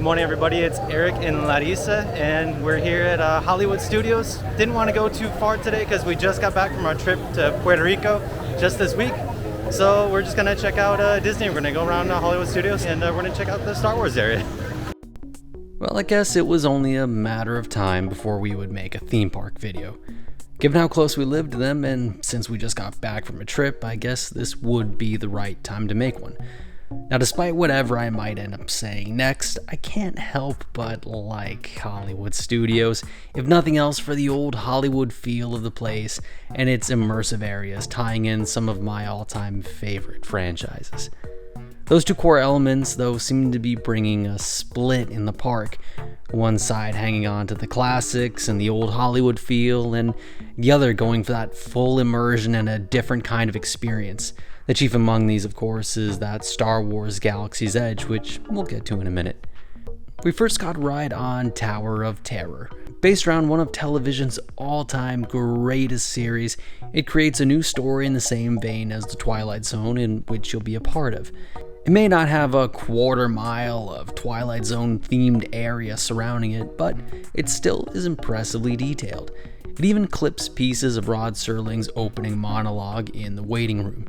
Good morning, everybody. It's Eric and Larissa, and we're here at Hollywood Studios. Didn't want to go too far today because we just got back from our trip to Puerto Rico just this week. So we're just going to check out Disney. We're going to go around Hollywood Studios, and we're going to check out the Star Wars area. Well, I guess it was only a matter of time before we would make a theme park video. Given how close we lived to them, and since we just got back from a trip, I guess this would be the right time to make one. Now, despite whatever I might end up saying next, I can't help but like Hollywood Studios, if nothing else for the old Hollywood feel of the place and its immersive areas tying in some of my all-time favorite franchises. Those two core elements, though, seem to be bringing a split in the park. One side hanging on to the classics and the old Hollywood feel, and the other going for that full immersion and a different kind of experience. The chief among these, of course, is that Star Wars Galaxy's Edge, which we'll get to in a minute. We first got a ride on Tower of Terror. Based around one of television's all-time greatest series, it creates a new story in the same vein as The Twilight Zone, in which you'll be a part of. It may not have a quarter mile of Twilight Zone themed area surrounding it, but it still is impressively detailed. It even clips pieces of Rod Serling's opening monologue in the waiting room.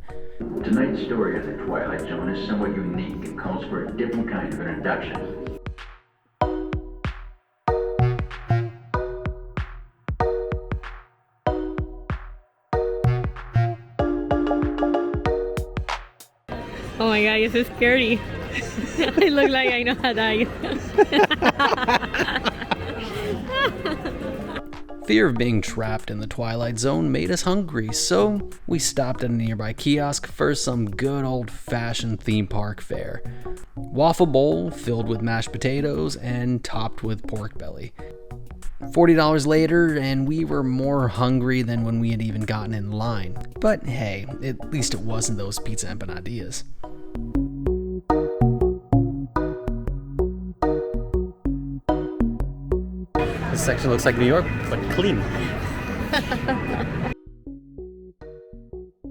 Tonight's story of the Twilight Zone is somewhat unique and calls for a different kind of introduction. Oh my god, you're so scary. I look like I know how to die. Fear of being trapped in the Twilight Zone made us hungry, so we stopped at a nearby kiosk for some good old-fashioned theme park fare. Waffle bowl filled with mashed potatoes and topped with pork belly. $40 later, and we were more hungry than when we had even gotten in line. But hey, at least it wasn't those pizza empanadillas. This section looks like New York, but clean.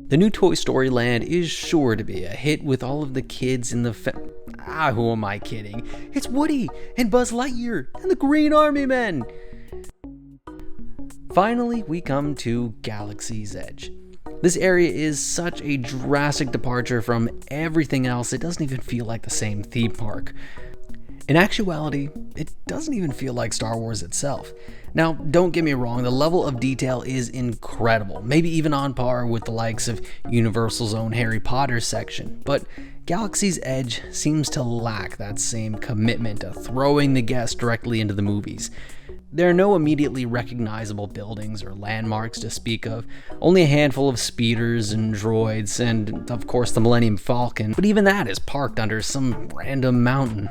The new Toy Story Land is sure to be a hit with all of the kids in the who am I kidding? It's Woody and Buzz Lightyear and the Green Army Men! Finally, we come to Galaxy's Edge. This area is such a drastic departure from everything else, it doesn't even feel like the same theme park. In actuality, it doesn't even feel like Star Wars itself. Now, don't get me wrong, the level of detail is incredible, maybe even on par with the likes of Universal's own Harry Potter section, but Galaxy's Edge seems to lack that same commitment to throwing the guest directly into the movies. There are no immediately recognizable buildings or landmarks to speak of, only a handful of speeders and droids, and of course the Millennium Falcon, but even that is parked under some random mountain.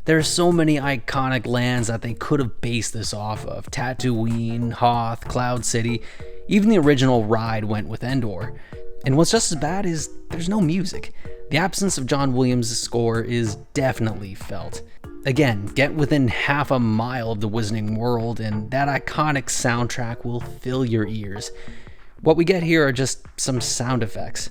There are so many iconic lands that they could have based this off of. Tatooine, Hoth, Cloud City, even the original ride went with Endor. And what's just as bad is there's no music. The absence of John Williams' score is definitely felt. Again, get within half a mile of the Wizarding World and that iconic soundtrack will fill your ears. What we get here are just some sound effects.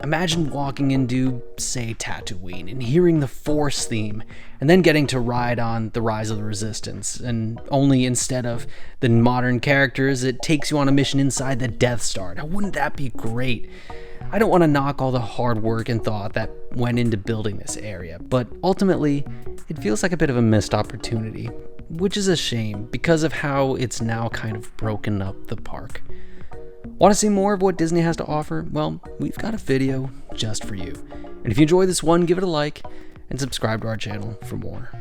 Imagine walking into, say, Tatooine and hearing the Force theme, and then getting to ride on The Rise of the Resistance, and only instead of the modern characters, it takes you on a mission inside the Death Star. Now, wouldn't that be great? I don't want to knock all the hard work and thought that went into building this area, but ultimately, it feels like a bit of a missed opportunity, which is a shame because of how it's now kind of broken up the park. Want to see more of what Disney has to offer? Well, we've got a video just for you. And if you enjoyed this one, give it a like and subscribe to our channel for more.